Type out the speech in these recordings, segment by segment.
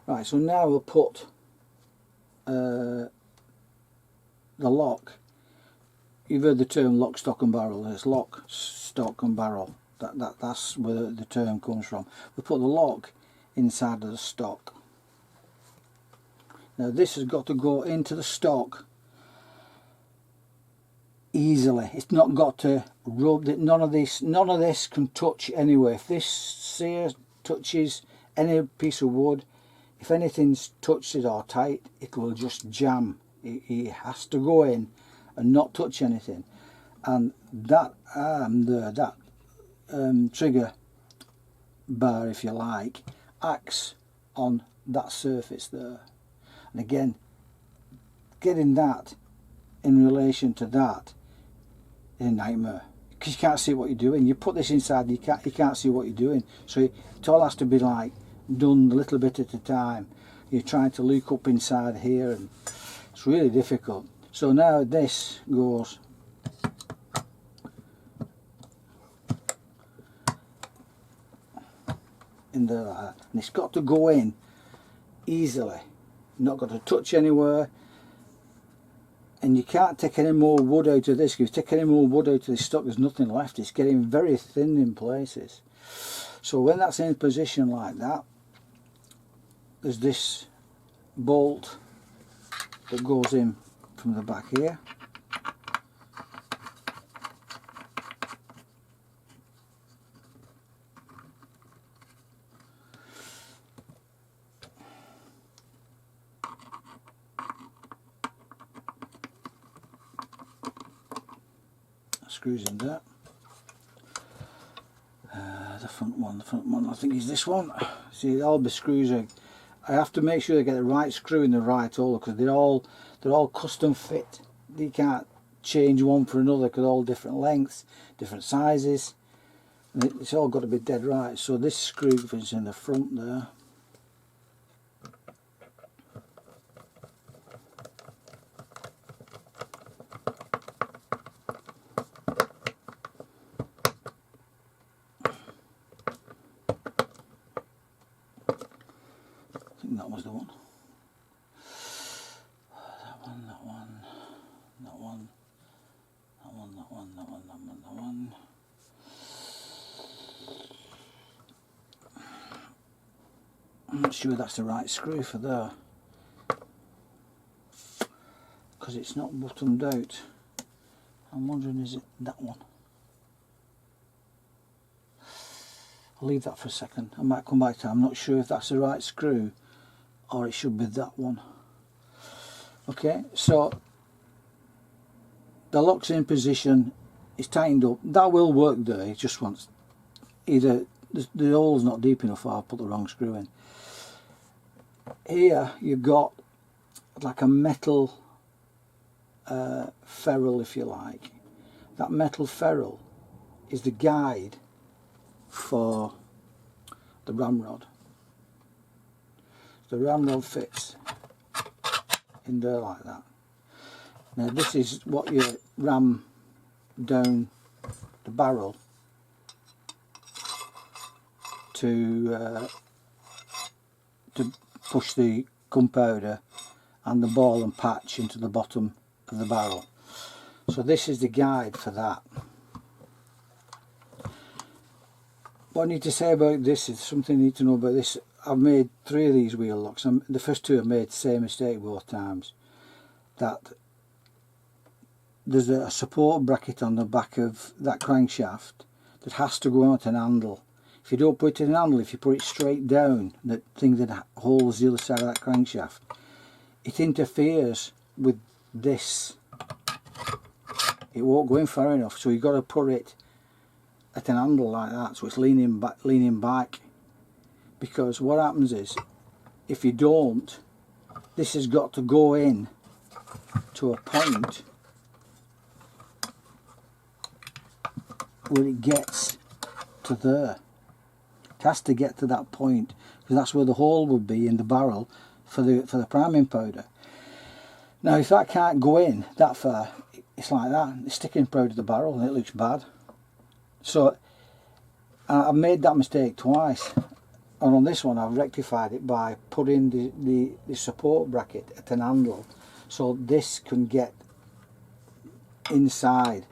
Right, so now we'll put the lock. You've heard the term lock, stock and barrel. There's lock, stock and barrel. That's where the term comes from. We'll put the lock inside of the stock. Now this has got to go into the stock easily. It's not got to rub. None of this can touch anywhere. If this sear touches any piece of wood, if anything's touched it or tight, it will just jam. It has to go in and not touch anything. And that arm there, that trigger bar, if you like, acts on that surface there. And again, getting that in relation to that is a nightmare, because you can't see what you're doing. You put this inside, you can't see what you're doing. So it all has to be like done a little bit at a time. You're trying to look up inside here, and it's really difficult. So now this goes in there like that, and it's got to go in easily, not got to touch anywhere. And you can't take any more wood out of this. If you take any more wood out of this stock, there's nothing left. It's getting very thin in places. So when that's in position like that, there's this bolt that goes in from the back here. Screws in there. The front one I think is this one. See, all the screws are, I have to make sure they get the right screw in the right hole, because they're all custom fit. You can't change one for another, because they're all different lengths, different sizes, and it's all got to be dead right. So this screw is in the front there. That was the one. That one. I'm not sure that's the right screw for there, because it's not bottomed out. I'm wondering, is it that one? I'll leave that for a second. I might come back to it. I'm not sure if that's the right screw or it should be that one. Okay, so the lock's in position, it's tightened up. That will work there. It just wants, either the hole's not deep enough or I'll put the wrong screw in. Here you've got like a metal ferrule, if you like. That metal ferrule is the guide for the ramrod. The ramrod fits in there like that. Now this is what you ram down the barrel to push the gunpowder and the ball and patch into the bottom of the barrel. So this is the guide for that. What I need to say about this is something you need to know about this. I've made 3 of these wheel locks. The first 2 I made the same mistake both times. That there's a support bracket on the back of that crankshaft that has to go out an handle. If you don't put it in an handle, if you put it straight down, that thing that holds the other side of that crankshaft, it interferes with this. It won't go in far enough, so you've got to put it at an handle like that, so it's leaning back. Because what happens is, if you don't, this has got to go in to a point where it gets to there. It has to get to that point, because that's where the hole would be in the barrel for the priming powder. Now if that can't go in that far, it's like that, it's sticking proud of the barrel and it looks bad. So I've made that mistake twice. and on this one I've rectified it by putting the support bracket at an angle, so this can get inside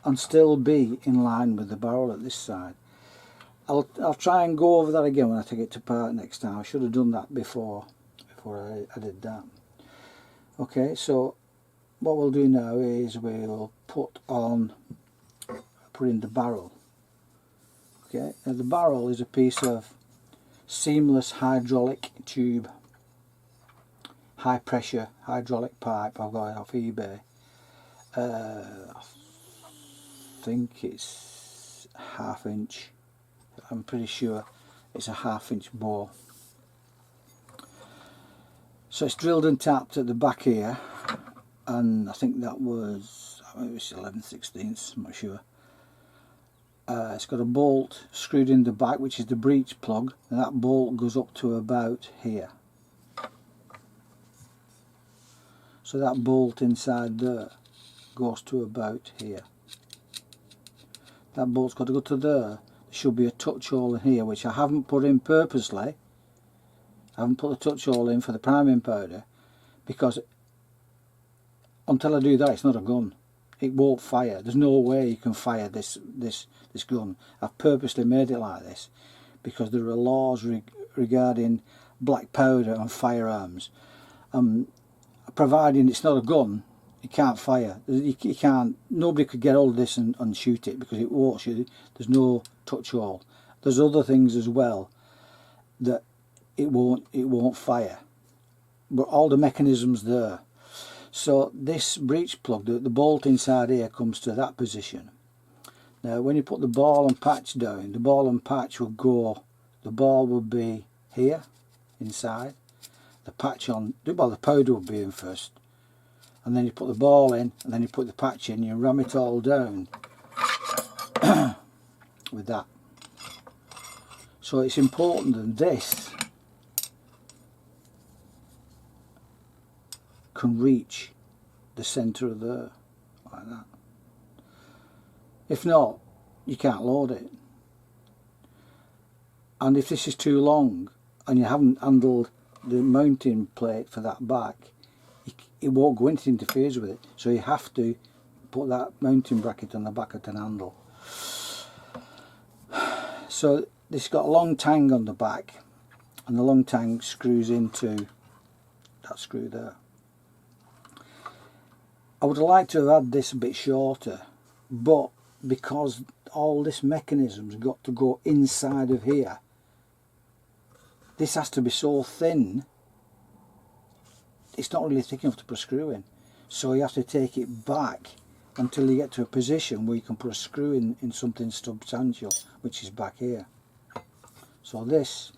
and still be in line with the barrel at this side. I'll try and go over that again when I take it to part next time. I should have done that before I did that. Okay, so what we'll do now is we'll put in the barrel. Okay, now the barrel is a piece of seamless hydraulic tube, high pressure hydraulic pipe I've got off eBay. I think it's 1/2 inch. I'm pretty sure it's a 1/2 inch bore. So it's drilled and tapped at the back here, and I think that was, it was 11/16, I'm not sure. It's got a bolt screwed in the back, which is the breech plug, and that bolt goes up to about here. So that bolt inside there goes to about here. That bolt's got to go to there. There should be a touch hole in here, which I haven't put in purposely. I haven't put the touch hole in for the priming powder, because until I do that, it's not a gun. It won't fire. There's no way you can fire this gun. I've purposely made it like this because there are laws regarding black powder and firearms. Providing it's not a gun, you can't fire. You can't. Nobody could get hold of this and shoot it because it won't shoot. There's no touch hole. There's other things as well that it won't fire. But all the mechanisms there. So this breech plug, the bolt inside here comes to that position. Now when you put the ball and patch down, the ball and patch will go, the ball will be here inside, the patch on, well, the powder will be in first, and then you put the ball in, and then you put the patch in, you ram it all down with that. So it's important that this can reach the centre of there, like that. If not, you can't load it. And if this is too long and you haven't handled the mounting plate for that back, it won't go into interferes with it. So you have to put that mounting bracket on the back at an handle. So this has got a long tang on the back, and the long tang screws into that screw there. I would like to have had this a bit shorter, but because all this mechanism's got to go inside of here, this has to be so thin, it's not really thick enough to put a screw in. So you have to take it back until you get to a position where you can put a screw in something substantial, which is back here. So this,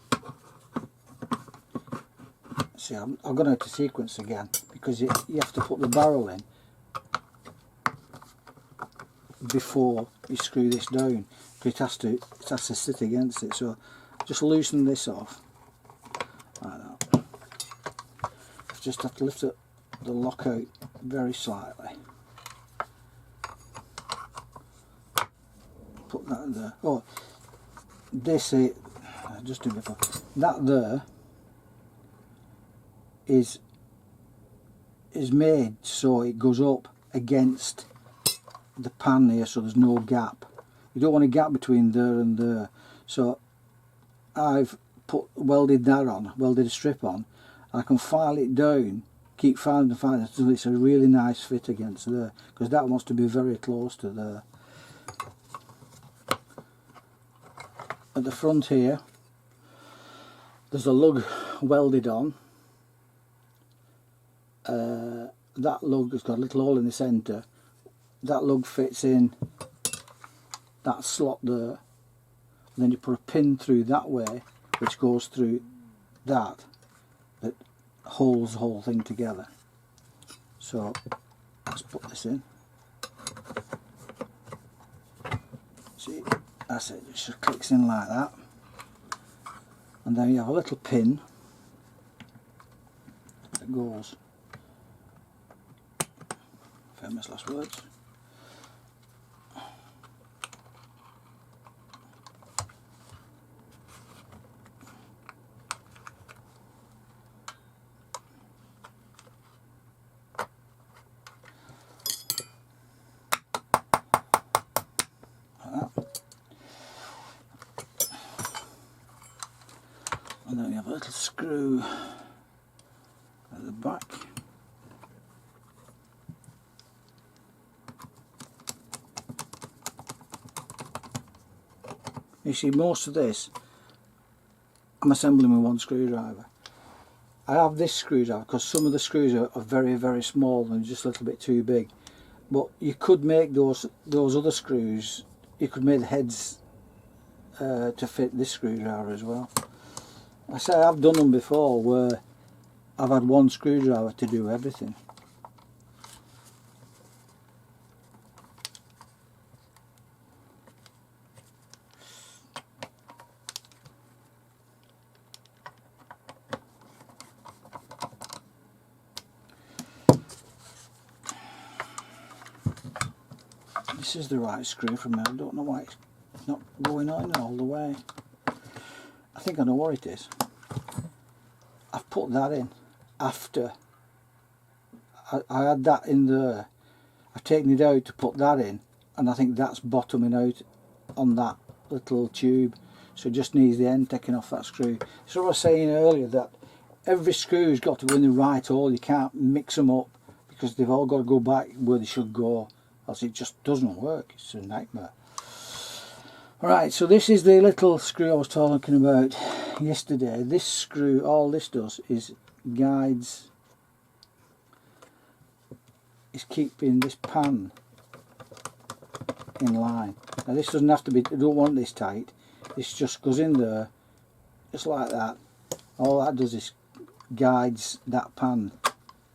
see, I've gone out of sequence again, because you have to put the barrel in before you screw this down, because it has to sit against it. So just loosen this off like that. Just have to lift the lock out very slightly. Put that there. Oh, this is just do before that. There is made so it goes up against the pan here, so there's no gap. You don't want a gap between there and there. So I've welded that on, welded a strip on. I can file it down, keep filing and filing until it's a really nice fit against there, because that wants to be very close to there. At the front here, there's a lug welded on. That lug has got a little hole in the centre. That lug fits in that slot there, and then you put a pin through that way, which goes through that holds the whole thing together. So let's put this in. See, that's it, it just clicks in like that, and then you have a little pin that goes, famous last words, then you have a little screw at the back. You see, most of this I'm assembling with one screwdriver. I have this screwdriver because some of the screws are very, very small and just a little bit too big. But you could make those other screws, you could make the heads to fit this screwdriver as well. I say I've done them before where I've had one screwdriver to do everything. This is the right screw from me. I don't know why it's not going on all the way. I think I know what it is. I've put that in after I had that in there. I've taken it out to put that in, and I think that's bottoming out on that little tube, so it just needs the end taken off that screw. So I was saying earlier that every screw's got to go in the right hole. You can't mix them up because they've all got to go back where they should go, else it just doesn't work. It's a nightmare. Alright, so this is the little screw I was talking about yesterday. This screw, all this does is guides, is keeping this pan in line. Now this doesn't have to be, I don't want this tight, this just goes in there, just like that. All that does is guides that pan,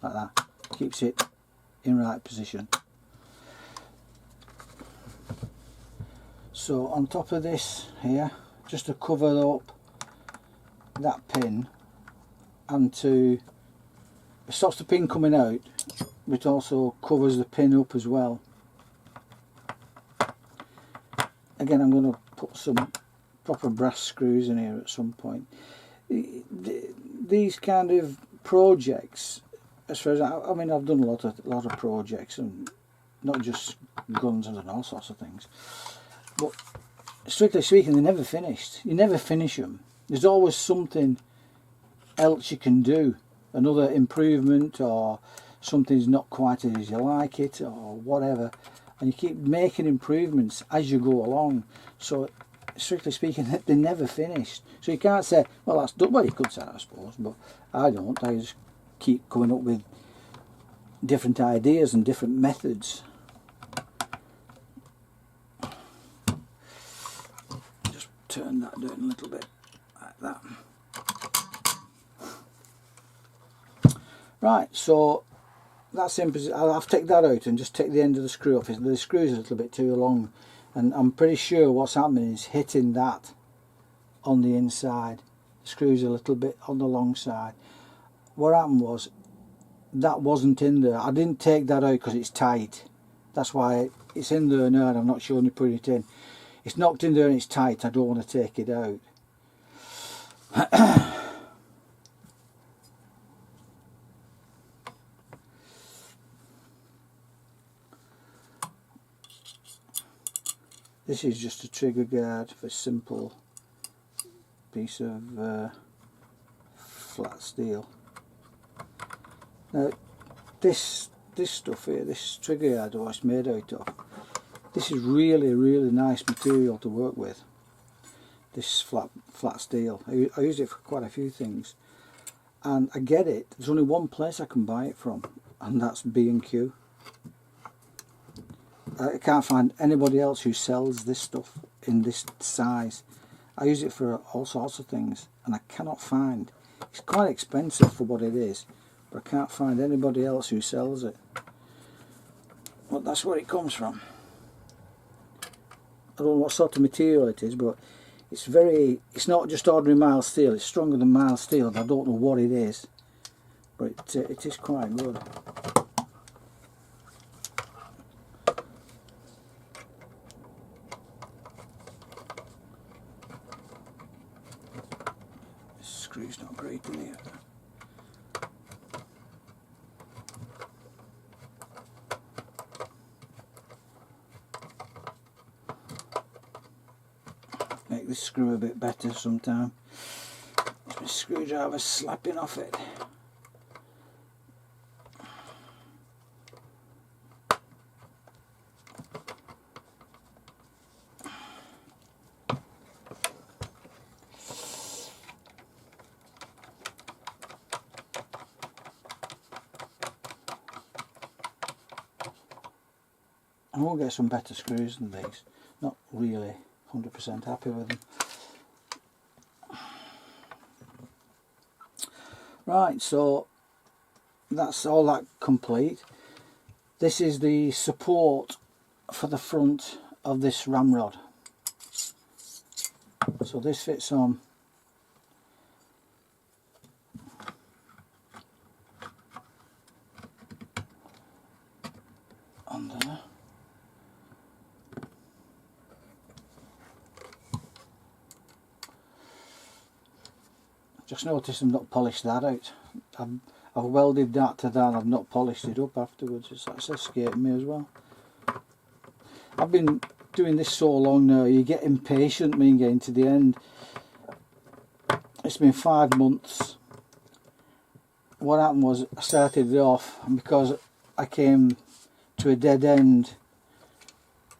like that, keeps it in right position. So on top of this here, just to cover up that pin, and to, it stops the pin coming out, but it also covers the pin up as well. Again, I'm going to put some proper brass screws in here at some point. These kind of projects, as far as I mean, I've done a lot of projects, and not just guns and all sorts of things. But strictly speaking, they're never finished. You never finish them. There's always something else you can do, another improvement, or something's not quite as you like it, or whatever, and you keep making improvements as you go along. So strictly speaking, they're never finished. So you can't say, well, that's done. Well, you could say that, I suppose, but I don't. I just keep coming up with different ideas and different methods. Turn that down a little bit, like that. Right, so that's in position. I'll have to take that out and just take the end of the screw off. The screw's a little bit too long, and I'm pretty sure what's happening is hitting that on the inside. The screw's a little bit on the long side. What happened was, that wasn't in there. I didn't take that out because it's tight. That's why it's in there now, and I'm not sure when you put it in. It's knocked in there and it's tight. I don't want to take it out. This is just a trigger guard for a simple piece of flat steel. Now this stuff here, this trigger guard, what it's made out of, this is really, really nice material to work with. This flat steel. I use it for quite a few things, and I get it. There's only one place I can buy it from, and that's B&Q. I can't find anybody else who sells this stuff in this size. I use it for all sorts of things, and I cannot find. It's quite expensive for what it is, but I can't find anybody else who sells it. Well, that's where it comes from. I don't know what sort of material it is, but it's not just ordinary mild steel. It's stronger than mild steel, and I don't know what it is, but it is quite good. This screw's not great in here. Make this screw a bit better sometime. Let's screwdriver slapping off it. I will get some better screws than these. Not really 100% happy with them. Right, so that's all that complete. This is the support for the front of this ramrod. So this fits on there. Just noticed I've not polished that out. I've welded that to that, I've not polished it up afterwards. That's escaped me as well. I've been doing this so long now, you get impatient when getting to the end. It's been 5 months. What happened was I started it off, and because I came to a dead end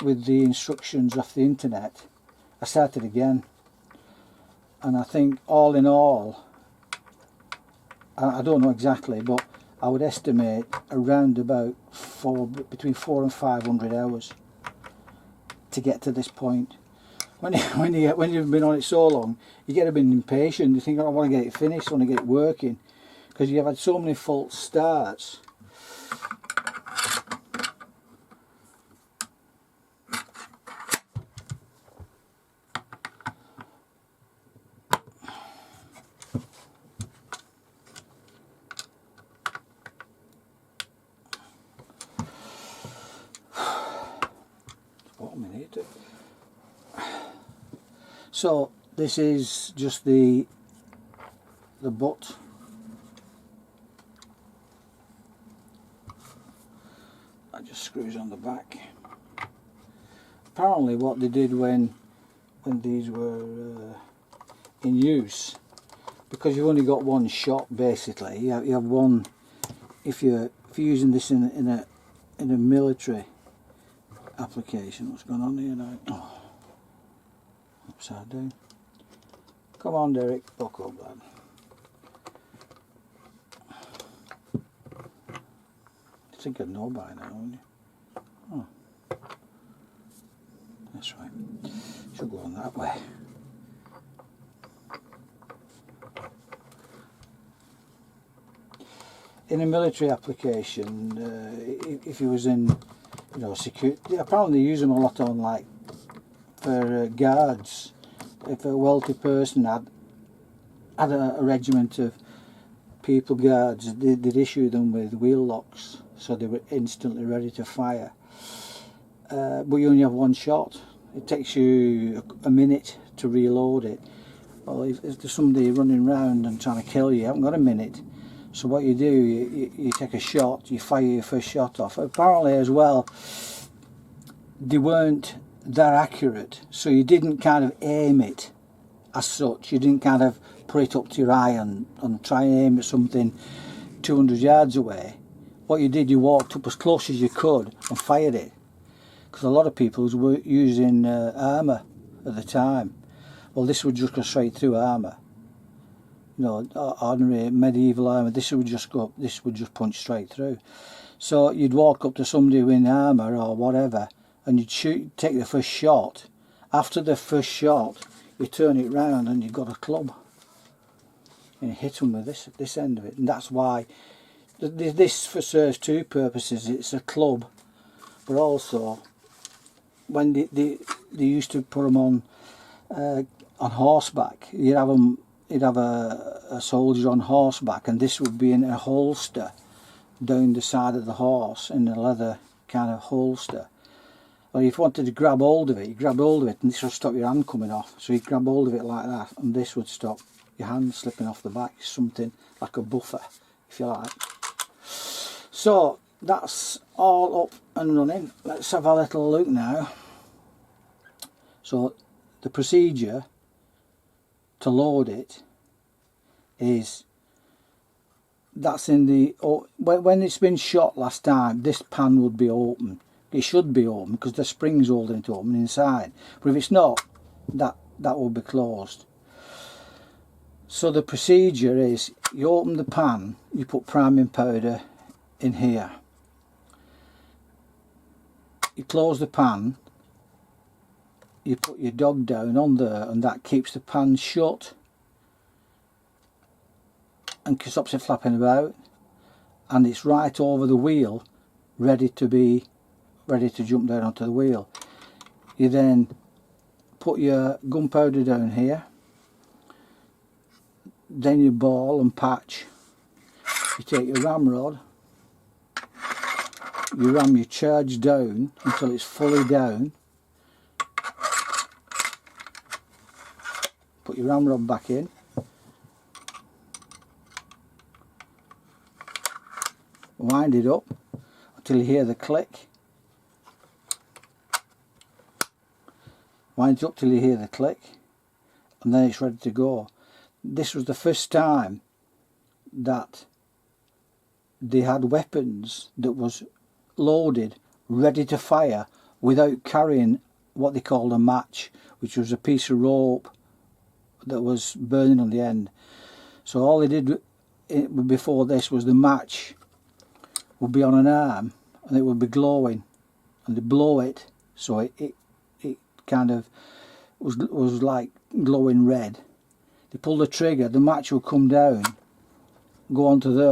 with the instructions off the internet, I started again. And I think all in all, I don't know exactly, but I would estimate around about between 400 and 500 hours to get to this point. When you've been on it so long, you get a bit impatient. You think, oh, I want to get it finished, I want to get it working, because you've had so many false starts. So this is just the butt. That just screws on the back. Apparently what they did when these were in use, because you've only got one shot basically, you have one, if you're using this in a military application. What's going on here now? Oh, upside down. Come on, Derek, buck up, lad. I think I'd know by now, wouldn't you? Oh, that's right. Should go on that way. In a military application, if you was in, security, apparently they use them a lot on, like, for guards. If a wealthy person had a regiment of people guards, they'd issue them with wheel locks, so they were instantly ready to fire. But you only have one shot. It takes you a minute to reload it. Well, if there's somebody running around and trying to kill you, you haven't got a minute. So what you do, you take a shot, you fire your first shot off. Apparently as well, they weren't that accurate, so you didn't kind of aim it as such. You didn't kind of put it up to your eye and try and aim at something 200 yards away. What you did, you walked up as close as you could and fired it, because a lot of people were using armour at the time. Well, this would just go straight through armour. Ordinary medieval armour, this would just punch straight through. So you'd walk up to somebody in armour or whatever, and you'd take the first shot. After the first shot, you turn it round and you've got a club, and you hit them with this end of it. And that's why this serves two purposes. It's a club, but also when they used to put them on horseback, you'd have a soldier on horseback, and this would be in a holster down the side of the horse, in a leather kind of holster. Well, if you wanted to grab hold of it, you grab hold of it and this would stop your hand coming off. So you grab hold of it like that, and this would stop your hand slipping off the back. Something like a buffer, if you like. So that's all up and running. Let's have a little look now. So the procedure to load it, is that's in the, when it's been shot last time, this pan would be open. It should be open because the spring's holding it open inside, but if it's not, that will be closed. So the procedure is, you open the pan, you put priming powder in here, you close the pan, you put your dog down on there, and that keeps the pan shut and stops it flapping about, and it's right over the wheel, ready to jump down onto the wheel. You then put your gunpowder down here, then your ball and patch. You take your ramrod, you ram your charge down until it's fully down, put your ramrod back in, wind it up until you hear the click, wind it up till you hear the click, and then it's ready to go. This was the first time that they had weapons that was loaded, ready to fire, without carrying what they called a match, which was a piece of rope that was burning on the end. So all they did before this was the match would be on an arm and it would be glowing, and they blow it so it kind of was like glowing red. They pull the trigger, the match will come down, go onto there,